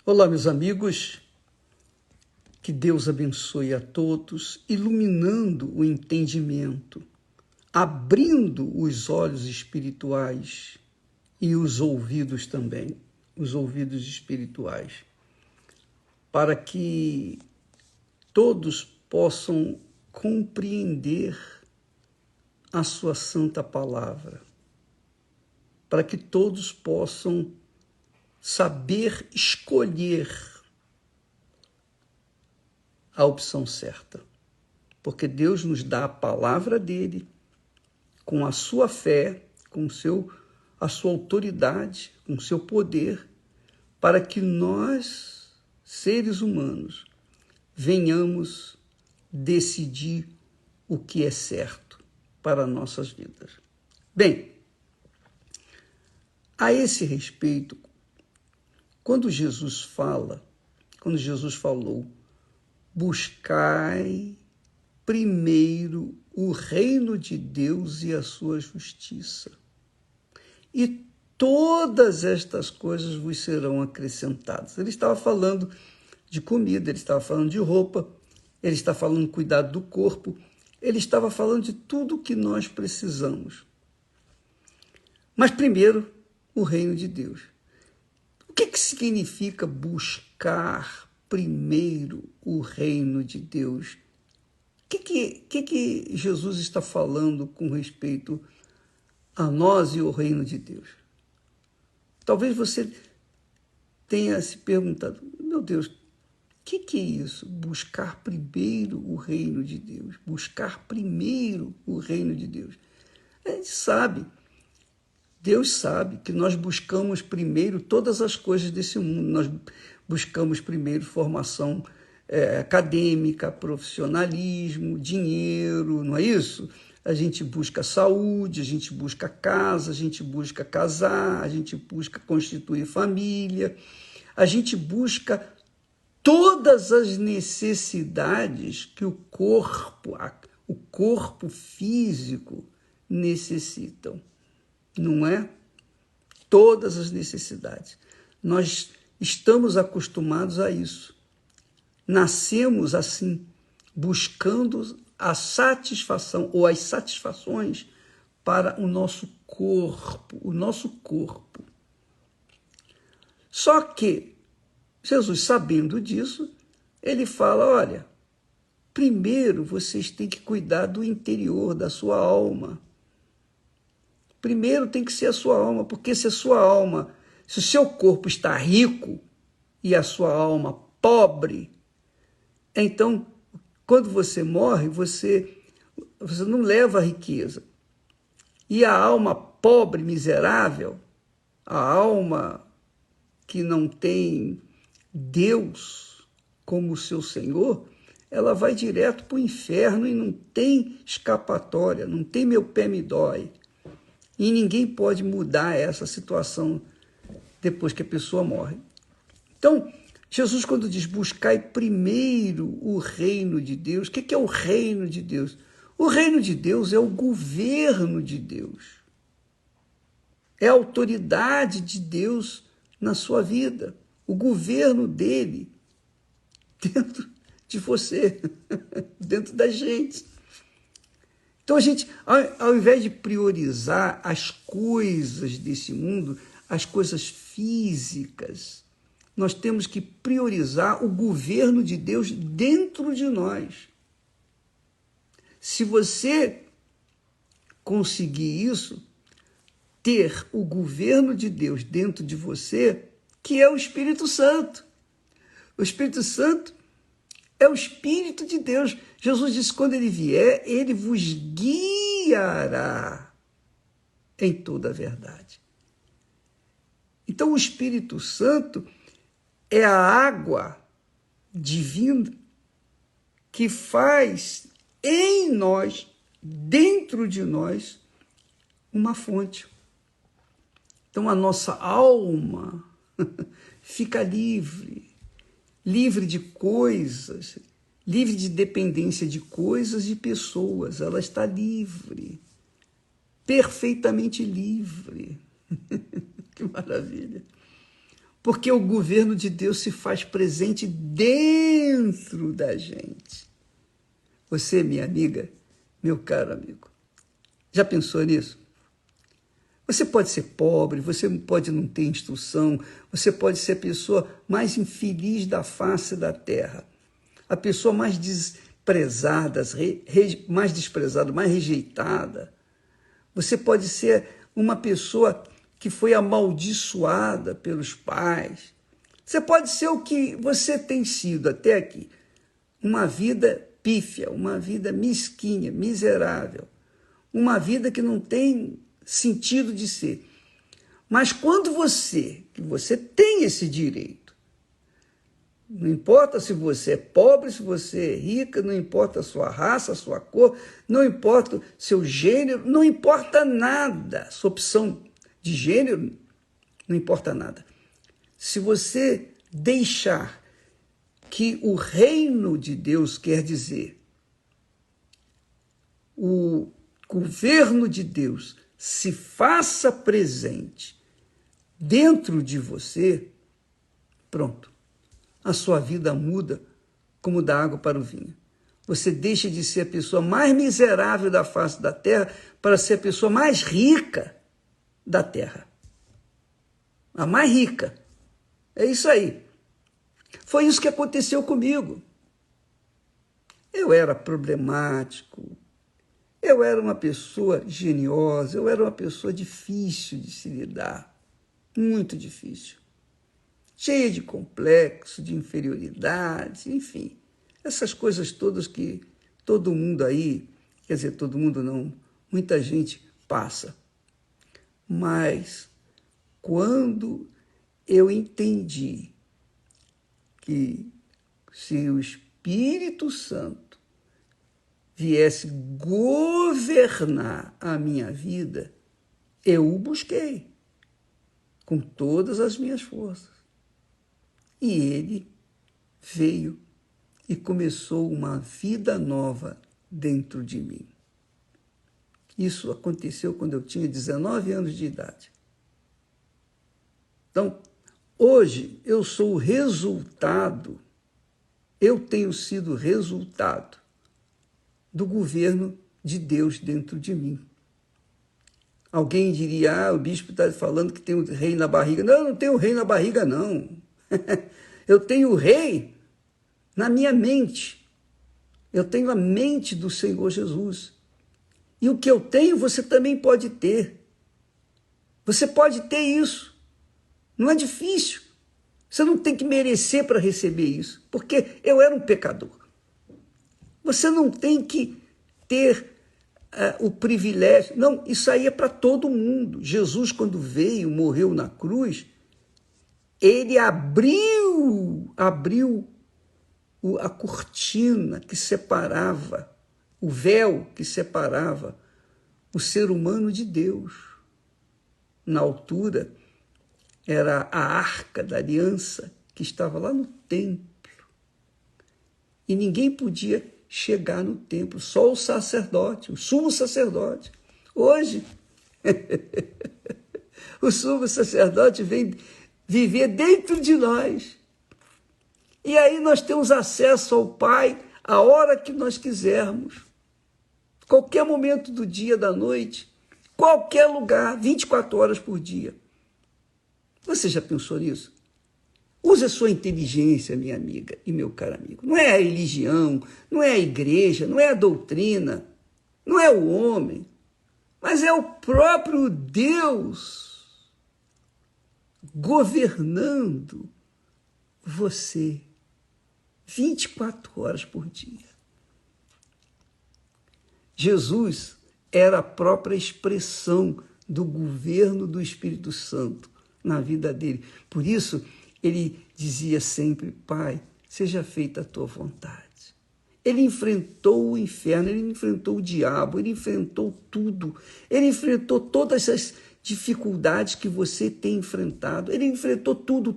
Olá, meus amigos, que Deus abençoe a todos, iluminando o entendimento, abrindo os olhos espirituais e os ouvidos também, os ouvidos espirituais, para que todos possam compreender a sua santa palavra, para que todos possam saber escolher a opção certa, porque Deus nos dá a palavra dele, com a sua fé, com a sua autoridade, com o seu poder, para que nós, seres humanos, venhamos decidir o que é certo para nossas vidas. Bem, a esse respeito, quando Jesus falou, buscai primeiro o reino de Deus e a sua justiça, e todas estas coisas vos serão acrescentadas. Ele estava falando de comida, ele estava falando de roupa, ele está falando de cuidado do corpo, ele estava falando de tudo o que nós precisamos. Mas primeiro, o reino de Deus. O que significa buscar primeiro o reino de Deus? O que Jesus está falando com respeito a nós e o reino de Deus? Talvez você tenha se perguntado, meu Deus, o que é isso? Buscar primeiro o reino de Deus. Buscar primeiro o reino de Deus. A gente sabe, Deus sabe que nós buscamos primeiro todas as coisas desse mundo. Nós buscamos primeiro formação acadêmica, profissionalismo, dinheiro, não é isso? A gente busca saúde, a gente busca casa, a gente busca casar, a gente busca constituir família, a gente busca todas as necessidades que o corpo físico necessitam, não é? Todas as necessidades. Nós estamos acostumados a isso. Nascemos assim, buscando a satisfação ou as satisfações para o nosso corpo. Só que Jesus, sabendo disso, ele fala, olha, primeiro vocês têm que cuidar do interior, da sua alma. Primeiro tem que ser a sua alma, porque se o seu corpo está rico e a sua alma pobre, então, quando você morre, você não leva a riqueza. E a alma pobre, miserável, a alma que não tem Deus como seu Senhor, ela vai direto para o inferno e não tem escapatória, não tem meu pé me dói. E ninguém pode mudar essa situação depois que a pessoa morre. Então, Jesus, quando diz buscai primeiro o reino de Deus, o que é o reino de Deus? O reino de Deus é o governo de Deus. É a autoridade de Deus na sua vida. O governo dele dentro de você, dentro da gente. Então a gente, ao invés de priorizar as coisas desse mundo, as coisas físicas, nós temos que priorizar o governo de Deus dentro de nós. Se você conseguir isso, ter o governo de Deus dentro de você, que é o Espírito Santo. O Espírito Santo é o Espírito de Deus. Jesus disse, quando ele vier, ele vos guiará em toda a verdade. Então, o Espírito Santo é a água divina que faz em nós, dentro de nós, uma fonte. Então, a nossa alma fica livre de coisas, livre de dependência de coisas e pessoas. Ela está livre, perfeitamente livre. Que maravilha! Porque o governo de Deus se faz presente dentro da gente. Você, minha amiga, meu caro amigo, já pensou nisso? Você pode ser pobre, você pode não ter instrução, você pode ser a pessoa mais infeliz da face da terra, a pessoa mais desprezada, mais rejeitada. Você pode ser uma pessoa que foi amaldiçoada pelos pais. Você pode ser o que você tem sido até aqui. Uma vida pífia, uma vida mesquinha, miserável. Uma vida que não tem sentido de ser. Mas quando você tem esse direito, não importa se você é pobre, se você é rica, não importa a sua raça, a sua cor, não importa o seu gênero, não importa nada, sua opção de gênero, não importa nada. Se você deixar que o reino de Deus, quer dizer, o governo de Deus, se faça presente dentro de você, pronto, a sua vida muda como da água para o vinho. Você deixa de ser a pessoa mais miserável da face da terra para ser a pessoa mais rica da terra. A mais rica. É isso aí. Foi isso que aconteceu comigo. Eu era problemático, eu era uma pessoa geniosa, eu era uma pessoa difícil de se lidar, muito difícil. Cheia de complexo, de inferioridade, enfim. Essas coisas todas que todo mundo aí, quer dizer, todo mundo não, muita gente passa. Mas quando eu entendi que se o Espírito Santo viesse governar a minha vida, eu o busquei com todas as minhas forças. E ele veio e começou uma vida nova dentro de mim. Isso aconteceu quando eu tinha 19 anos de idade. Então, hoje eu sou o resultado, eu tenho sido resultado do governo de Deus dentro de mim. Alguém diria, o bispo está falando que tem um rei na barriga. Não, eu não tenho rei na barriga, não. Eu tenho o rei na minha mente. Eu tenho a mente do Senhor Jesus. E o que eu tenho, você também pode ter. Você pode ter isso. Não é difícil. Você não tem que merecer para receber isso, porque eu era um pecador. Você não tem que ter o privilégio. Não, isso aí é para todo mundo. Jesus, quando veio, morreu na cruz, ele abriu a cortina que separava, o véu que separava o ser humano de Deus. Na altura, era a arca da aliança que estava lá no templo. E ninguém podia chegar no templo, só o sacerdote, o sumo sacerdote. Hoje, o sumo sacerdote vem viver dentro de nós. E aí nós temos acesso ao Pai a hora que nós quisermos. Qualquer momento do dia, da noite, qualquer lugar, 24 horas por dia. Você já pensou nisso? Use a sua inteligência, minha amiga e meu caro amigo. Não é a religião, não é a igreja, não é a doutrina, não é o homem, mas é o próprio Deus governando você 24 horas por dia. Jesus era a própria expressão do governo do Espírito Santo na vida dele. Por isso, ele dizia sempre, Pai, seja feita a tua vontade. Ele enfrentou o inferno, ele enfrentou o diabo, ele enfrentou tudo. Ele enfrentou todas as dificuldades que você tem enfrentado. Ele enfrentou tudo.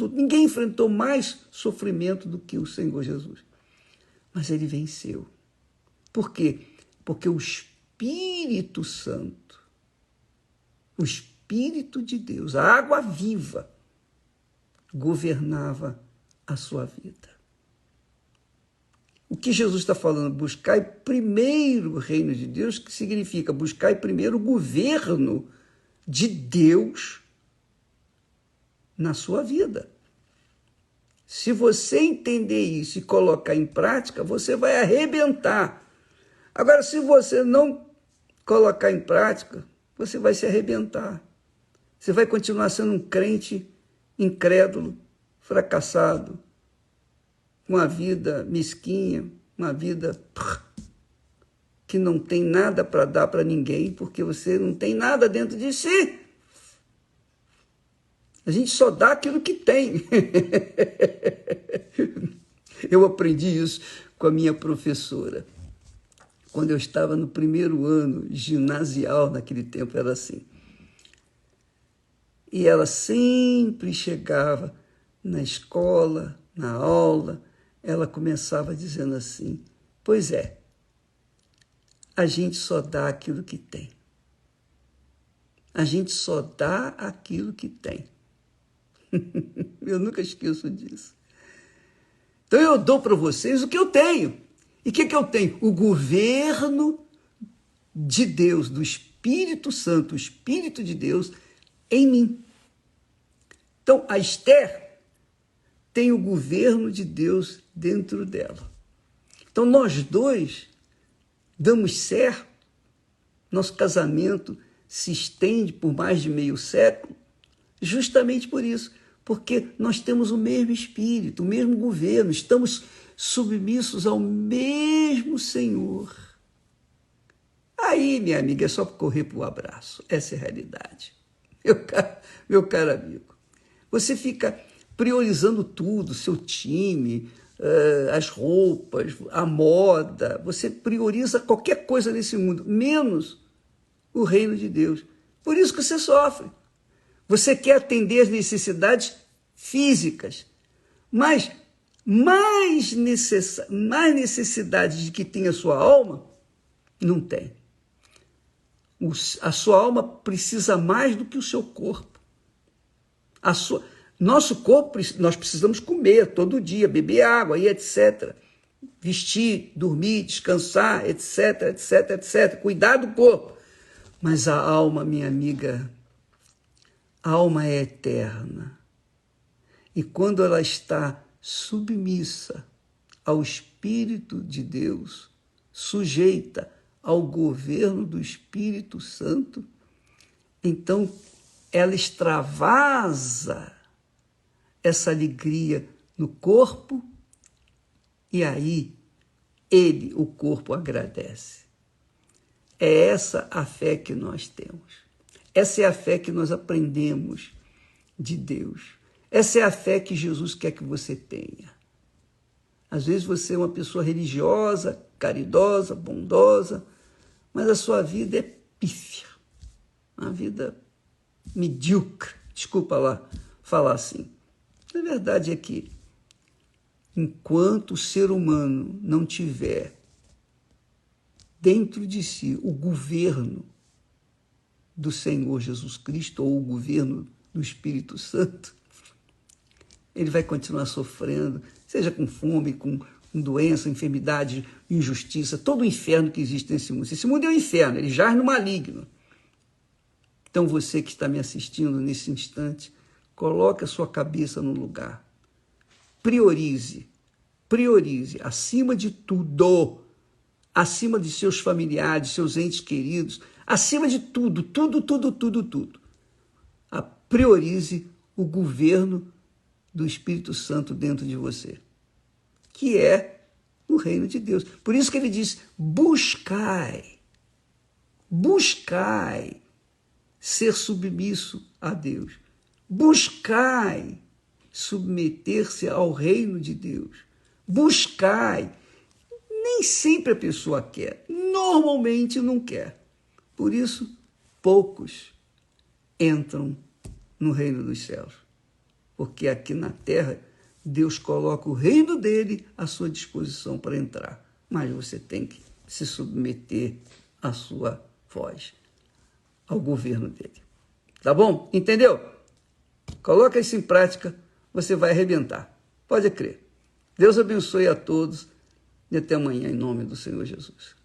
Ninguém enfrentou mais sofrimento do que o Senhor Jesus. Mas ele venceu. Por quê? Porque o Espírito Santo, o Espírito de Deus, a água viva, governava a sua vida. O que Jesus está falando? Buscai primeiro o reino de Deus, que significa buscai primeiro o governo de Deus na sua vida. Se você entender isso e colocar em prática, você vai arrebentar. Agora, se você não colocar em prática, você vai se arrebentar. Você vai continuar sendo um crente incrédulo, fracassado, com uma vida mesquinha, uma vida que não tem nada para dar para ninguém, porque você não tem nada dentro de si. A gente só dá aquilo que tem. Eu aprendi isso com a minha professora. Quando eu estava no primeiro ano ginasial, naquele tempo era assim. E ela sempre chegava na escola, na aula, ela começava dizendo assim: pois é, a gente só dá aquilo que tem. A gente só dá aquilo que tem. Eu nunca esqueço disso. Então eu dou para vocês o que eu tenho. E o que eu tenho? O governo de Deus, do Espírito Santo, o Espírito de Deus em mim. Então a Esther tem o governo de Deus dentro dela. Então nós dois damos certo, nosso casamento se estende por mais de meio século, justamente por isso, porque nós temos o mesmo Espírito, o mesmo governo, estamos submissos ao mesmo Senhor. Aí, minha amiga, é só correr para o abraço. Essa é a realidade. Meu caro amigo, você fica priorizando tudo, seu time, as roupas, a moda, você prioriza qualquer coisa nesse mundo, menos o reino de Deus. Por isso que você sofre. Você quer atender as necessidades físicas, mas mais necessidade de que tenha a sua alma, não tem. A sua alma precisa mais do que o seu corpo. Nosso corpo, nós precisamos comer todo dia, beber água e etc. Vestir, dormir, descansar, etc, etc, etc. Cuidar do corpo. Mas a alma, minha amiga, a alma é eterna. E quando ela está submissa ao Espírito de Deus, sujeita ao governo do Espírito Santo, então ela extravasa essa alegria no corpo e aí o corpo agradece. É essa a fé que nós temos. Essa é a fé que nós aprendemos de Deus. Essa é a fé que Jesus quer que você tenha. Às vezes você é uma pessoa religiosa, caridosa, bondosa, mas a sua vida é pífia. Uma vida medíocre. Desculpa lá falar assim. A verdade é que enquanto o ser humano não tiver dentro de si o governo do Senhor Jesus Cristo ou o governo do Espírito Santo, ele vai continuar sofrendo, seja com fome, com doença, enfermidade, injustiça, todo o inferno que existe nesse mundo. Esse mundo é um inferno, ele jaz no maligno. Então você que está me assistindo nesse instante, coloque a sua cabeça no lugar. Priorize, acima de tudo, acima de seus familiares, seus entes queridos, acima de tudo. Priorize o governo do Espírito Santo dentro de você, que é o reino de Deus. Por isso que ele diz, buscai ser submisso a Deus. Buscai submeter-se ao reino de Deus. Buscai. Nem sempre a pessoa quer, normalmente não quer. Por isso, poucos entram no reino dos céus. Porque aqui na terra, Deus coloca o reino dele à sua disposição para entrar. Mas você tem que se submeter à sua voz, ao governo dele. Tá bom? Entendeu? Coloca isso em prática. você vai arrebentar. Pode crer. Deus abençoe a todos e até amanhã, em nome do Senhor Jesus.